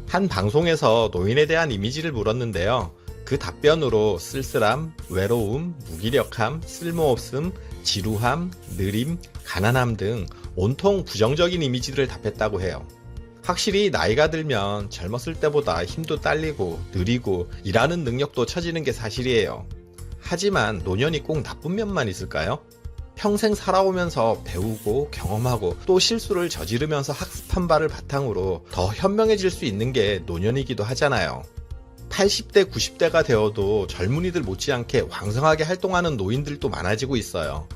한 방송에서 노인에 대한 이미지를 물었는데요. 그 답변으로 쓸쓸함, 외로움, 무기력함, 쓸모없음, 지루함, 느림, 가난함 등 온통 부정적인 이미지를 답했다고 해요. 확실히 나이가 들면 젊었을 때보다 힘도 딸리고 느리고 일하는 능력도 처지는 게 사실이에요. 하지만 노년이 꼭 나쁜 면만 있을까요? 평생 살아오면서 배우고 경험하고 또 실수를 저지르면서 학습한 바를 바탕으로 더 현명해질 수 있는 게 노년이기도 하잖아요. 80대, 90대가 되어도 젊은이들 못지않게 왕성하게 활동하는 노인들도 많아지고 있어요.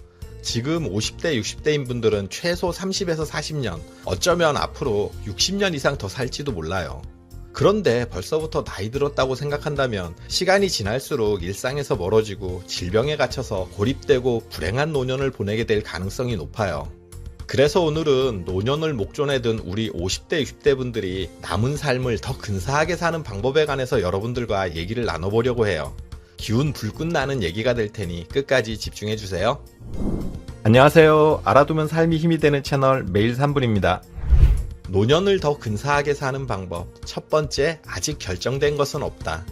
지금 50대, 60대인 분들은 최소 30에서 40년, 어쩌면 앞으로 60년 이상 더 살지도 몰라요. 그런데 벌써부터 나이 들었다고 생각한다면 시간이 지날수록 일상에서 멀어지고 질병에 갇혀서 고립되고 불행한 노년을 보내게 될 가능성이 높아요. 그래서 오늘은 노년을 목전에 둔 우리 50대, 60대 분들이 남은 삶을 더 근사하게 사는 방법에 관해서 여러분들과 얘기를 나눠보려고 해요. 기운 불끈 나는 얘기가 될 테니 끝까지 집중해주세요. 안녕하세요. 알아두면 삶이 힘이 되는 채널 매일 3분입니다. 노년을 더 근사하게 사는 방법. 첫 번째, 아직 결정된 것은 없다.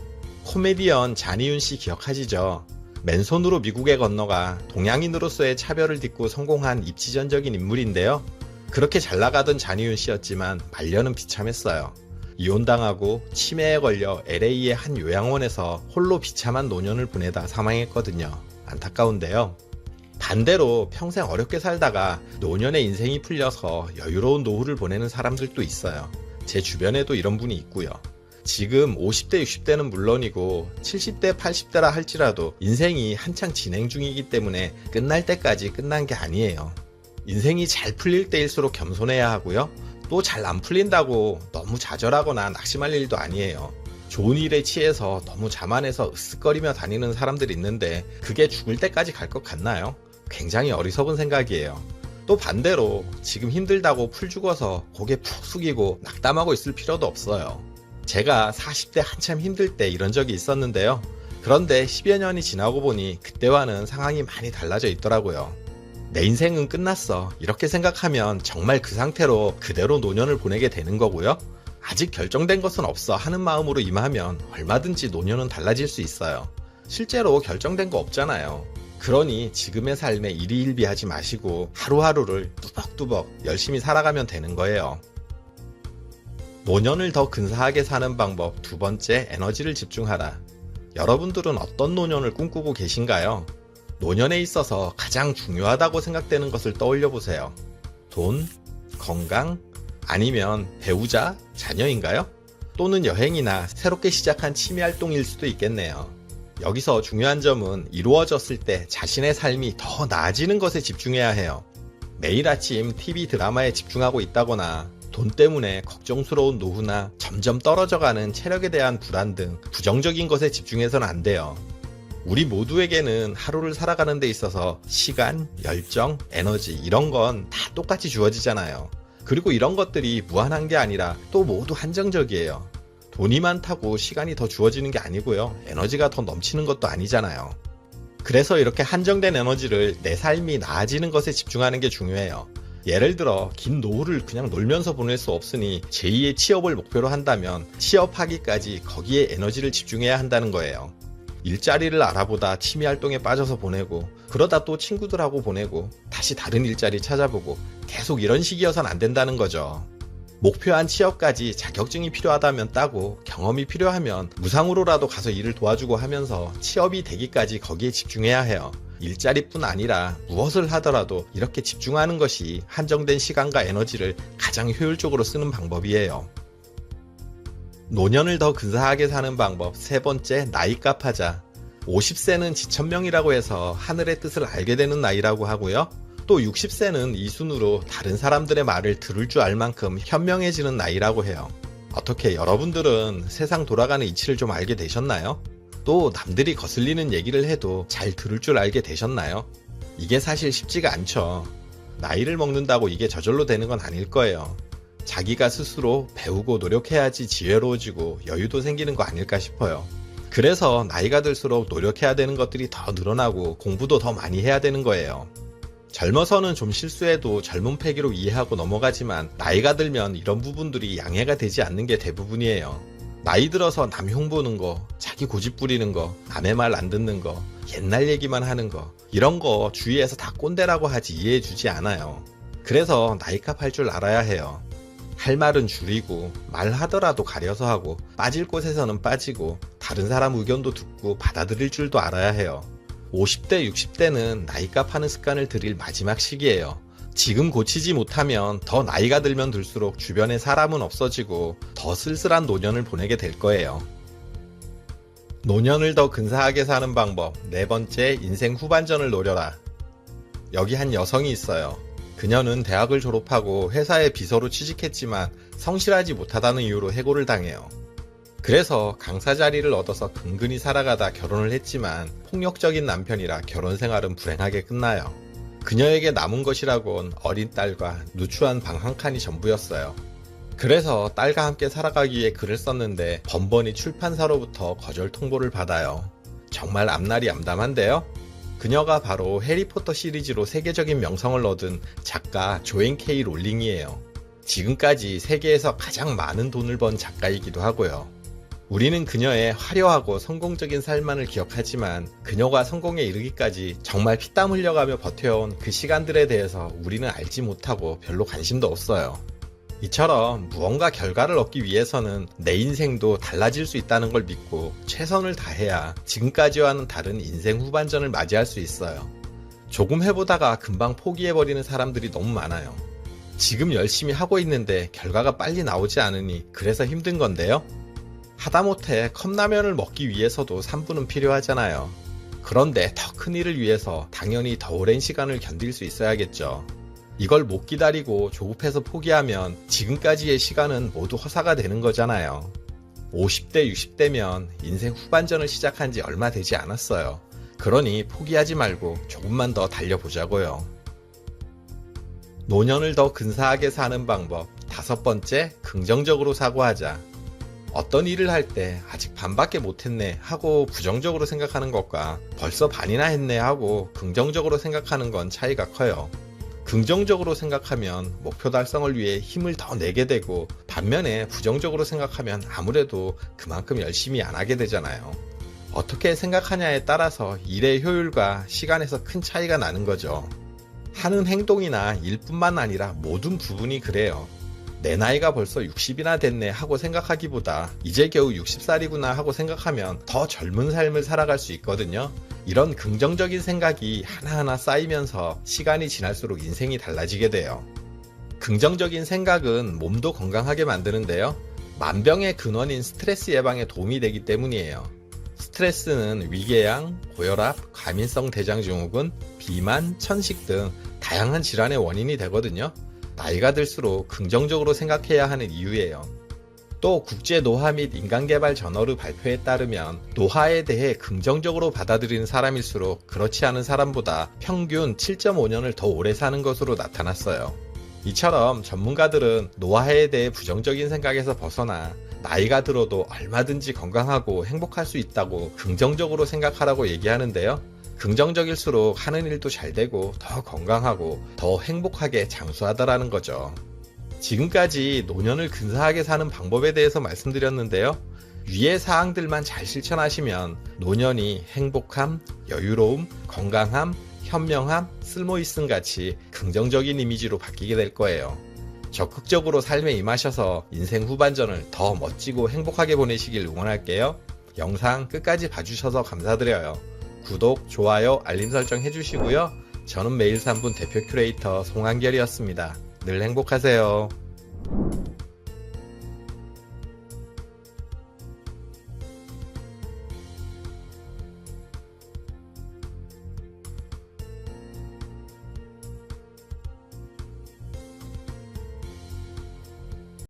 코미디언 잔이윤 씨 기억하시죠? 맨손으로 미국에 건너가 동양인으로서의 차별을 딛고 성공한 입지전적인 인물인데요. 그렇게 잘 나가던 잔이윤 씨였지만 말년은 비참했어요. 이혼당하고 치매에 걸려 LA의 한 요양원에서 홀로 비참한 노년을 보내다 사망했거든요. 안타까운데요. 반대로 평생 어렵게 살다가 노년의 인생이 풀려서 여유로운 노후를 보내는 사람들도 있어요. 제 주변에도 이런 분이 있고요. 지금 50대, 60대는 물론이고 70대, 80대라 할지라도 인생이 한창 진행 중이기 때문에 끝날 때까지 끝난 게 아니에요. 인생이 잘 풀릴 때일수록 겸손해야 하고요. 또 잘 안 풀린다고 너무 좌절하거나 낙심할 일도 아니에요. 좋은 일에 취해서 너무 자만해서 으쓱거리며 다니는 사람들이 있는데 그게 죽을 때까지 갈 것 같나요? 굉장히 어리석은 생각이에요. 또 반대로 지금 힘들다고 풀 죽어서 고개 푹 숙이고 낙담하고 있을 필요도 없어요. 제가 40대 한참 힘들 때 이런 적이 있었는데요. 그런데 10여 년이 지나고 보니 그때와는 상황이 많이 달라져 있더라고요. 내 인생은 끝났어. 이렇게 생각하면 정말 그 상태로 그대로 노년을 보내게 되는 거고요. 아직 결정된 것은 없어 하는 마음으로 임하면 얼마든지 노년은 달라질 수 있어요. 실제로 결정된 거 없잖아요. 그러니 지금의 삶에 일희일비하지 마시고 하루하루를 뚜벅뚜벅 열심히 살아가면 되는 거예요. 노년을 더 근사하게 사는 방법. 두 번째, 에너지를 집중하라. 여러분들은 어떤 노년을 꿈꾸고 계신가요? 노년에 있어서 가장 중요하다고 생각되는 것을 떠올려 보세요. 돈? 건강? 아니면 배우자? 자녀인가요? 또는 여행이나 새롭게 시작한 취미 활동일 수도 있겠네요. 여기서 중요한 점은 이루어졌을 때 자신의 삶이 더 나아지는 것에 집중해야 해요. 매일 아침 TV 드라마에 집중하고 있다거나 돈 때문에 걱정스러운 노후나 점점 떨어져가는 체력에 대한 불안 등 부정적인 것에 집중해서는 안 돼요. 우리 모두에게는 하루를 살아가는 데 있어서 시간, 열정, 에너지 이런 건 다 똑같이 주어지잖아요. 그리고 이런 것들이 무한한 게 아니라 또 모두 한정적이에요. 돈이 많다고 시간이 더 주어지는 게 아니고요. 에너지가 더 넘치는 것도 아니잖아요. 그래서 이렇게 한정된 에너지를 내 삶이 나아지는 것에 집중하는 게 중요해요. 예를 들어 긴 노후를 그냥 놀면서 보낼 수 없으니 제2의 취업을 목표로 한다면 취업하기까지 거기에 에너지를 집중해야 한다는 거예요. 일자리를 알아보다 취미 활동에 빠져서 보내고 그러다 또 친구들하고 보내고 다시 다른 일자리 찾아보고 계속 이런 식이어선 안 된다는 거죠. 목표한 취업까지 자격증이 필요하다면 따고 경험이 필요하면 무상으로라도 가서 일을 도와주고 하면서 취업이 되기까지 거기에 집중해야 해요. 일자리뿐 아니라 무엇을 하더라도 이렇게 집중하는 것이 한정된 시간과 에너지를 가장 효율적으로 쓰는 방법이에요. 노년을 더 근사하게 사는 방법. 세 번째, 나이값 하자. 50세는 지천명이라고 해서 하늘의 뜻을 알게 되는 나이라고 하고요. 또 60세는 이 순으로 다른 사람들의 말을 들을 줄 알 만큼 현명해지는 나이라고 해요. 어떻게 여러분들은 세상 돌아가는 이치를 좀 알게 되셨나요? 또 남들이 거슬리는 얘기를 해도 잘 들을 줄 알게 되셨나요? 이게 사실 쉽지가 않죠. 나이를 먹는다고 이게 저절로 되는 건 아닐 거예요. 자기가 스스로 배우고 노력해야지 지혜로워지고 여유도 생기는 거 아닐까 싶어요. 그래서 나이가 들수록 노력해야 되는 것들이 더 늘어나고 공부도 더 많이 해야 되는 거예요. 젊어서는 좀 실수해도 젊은 패기로 이해하고 넘어가지만 나이가 들면 이런 부분들이 양해가 되지 않는 게 대부분이에요. 나이 들어서 남 흉보는 거, 자기 고집 부리는 거, 남의 말 안 듣는 거, 옛날 얘기만 하는 거, 이런 거 주위에서 다 꼰대라고 하지 이해해주지 않아요. 그래서 나이값 할 줄 알아야 해요. 할 말은 줄이고 말하더라도 가려서 하고 빠질 곳에서는 빠지고 다른 사람 의견도 듣고 받아들일 줄도 알아야 해요. 50대, 60대는 나이값 하는 습관을 들일 마지막 시기예요. 지금 고치지 못하면 더 나이가 들면 들수록 주변에 사람은 없어지고 더 쓸쓸한 노년을 보내게 될 거예요. 노년을 더 근사하게 사는 방법, 네 번째, 인생 후반전을 노려라. 여기 한 여성이 있어요. 그녀는 대학을 졸업하고 회사에 비서로 취직했지만 성실하지 못하다는 이유로 해고를 당해요. 그래서 강사 자리를 얻어서 근근히 살아가다 결혼을 했지만 폭력적인 남편이라 결혼 생활은 불행하게 끝나요. 그녀에게 남은 것이라곤 어린 딸과 누추한 방 한 칸이 전부였어요. 그래서 딸과 함께 살아가기 위해 글을 썼는데 번번이 출판사로부터 거절 통보를 받아요. 정말 앞날이 암담한데요? 그녀가 바로 해리포터 시리즈로 세계적인 명성을 얻은 작가 조앤 K 롤링이에요. 지금까지 세계에서 가장 많은 돈을 번 작가이기도 하고요. 우리는 그녀의 화려하고 성공적인 삶만을 기억하지만 그녀가 성공에 이르기까지 정말 피땀 흘려가며 버텨온 그 시간들에 대해서 우리는 알지 못하고 별로 관심도 없어요. 이처럼 무언가 결과를 얻기 위해서는 내 인생도 달라질 수 있다는 걸 믿고 최선을 다해야 지금까지와는 다른 인생 후반전을 맞이할 수 있어요. 조금 해보다가 금방 포기해버리는 사람들이 너무 많아요. 지금 열심히 하고 있는데 결과가 빨리 나오지 않으니 그래서 힘든 건데요. 하다못해 컵라면을 먹기 위해서도 3분은 필요하잖아요. 그런데 더 큰 일을 위해서 당연히 더 오랜 시간을 견딜 수 있어야겠죠. 이걸 못 기다리고 조급해서 포기하면 지금까지의 시간은 모두 허사가 되는 거잖아요. 50대, 60대면 인생 후반전을 시작한 지 얼마 되지 않았어요. 그러니 포기하지 말고 조금만 더 달려보자고요. 노년을 더 근사하게 사는 방법, 다섯 번째, 긍정적으로 사고하자. 어떤 일을 할 때 아직 반밖에 못했네 하고 부정적으로 생각하는 것과 벌써 반이나 했네 하고 긍정적으로 생각하는 건 차이가 커요. 긍정적으로 생각하면 목표 달성을 위해 힘을 더 내게 되고 반면에 부정적으로 생각하면 아무래도 그만큼 열심히 안 하게 되잖아요. 어떻게 생각하냐에 따라서 일의 효율과 시간에서 큰 차이가 나는 거죠. 하는 행동이나 일뿐만 아니라 모든 부분이 그래요. 내 나이가 벌써 60이나 됐네 하고 생각하기보다 이제 겨우 60살이구나 하고 생각하면 더 젊은 삶을 살아갈 수 있거든요. 이런 긍정적인 생각이 하나하나 쌓이면서 시간이 지날수록 인생이 달라지게 돼요. 긍정적인 생각은 몸도 건강하게 만드는데요. 만병의 근원인 스트레스 예방에 도움이 되기 때문이에요. 스트레스는 위궤양, 고혈압, 과민성 대장증후군, 비만, 천식 등 다양한 질환의 원인이 되거든요. 나이가 들수록 긍정적으로 생각해야 하는 이유예요. 또 국제 노화 및 인간개발 저널의 발표에 따르면 노화에 대해 긍정적으로 받아들이는 사람일수록 그렇지 않은 사람보다 평균 7.5년을 더 오래 사는 것으로 나타났어요. 이처럼 전문가들은 노화에 대해 부정적인 생각에서 벗어나 나이가 들어도 얼마든지 건강하고 행복할 수 있다고 긍정적으로 생각하라고 얘기하는데요. 긍정적일수록 하는 일도 잘 되고 더 건강하고 더 행복하게 장수하더라는 거죠. 지금까지 노년을 근사하게 사는 방법에 대해서 말씀드렸는데요. 위의 사항들만 잘 실천하시면 노년이 행복함, 여유로움, 건강함, 현명함, 쓸모있음 같이 긍정적인 이미지로 바뀌게 될 거예요. 적극적으로 삶에 임하셔서 인생 후반전을 더 멋지고 행복하게 보내시길 응원할게요. 영상 끝까지 봐주셔서 감사드려요. 구독, 좋아요, 알림 설정 해주시고요. 저는 매일 3분 대표 큐레이터 송한결이었습니다. 늘 행복하세요.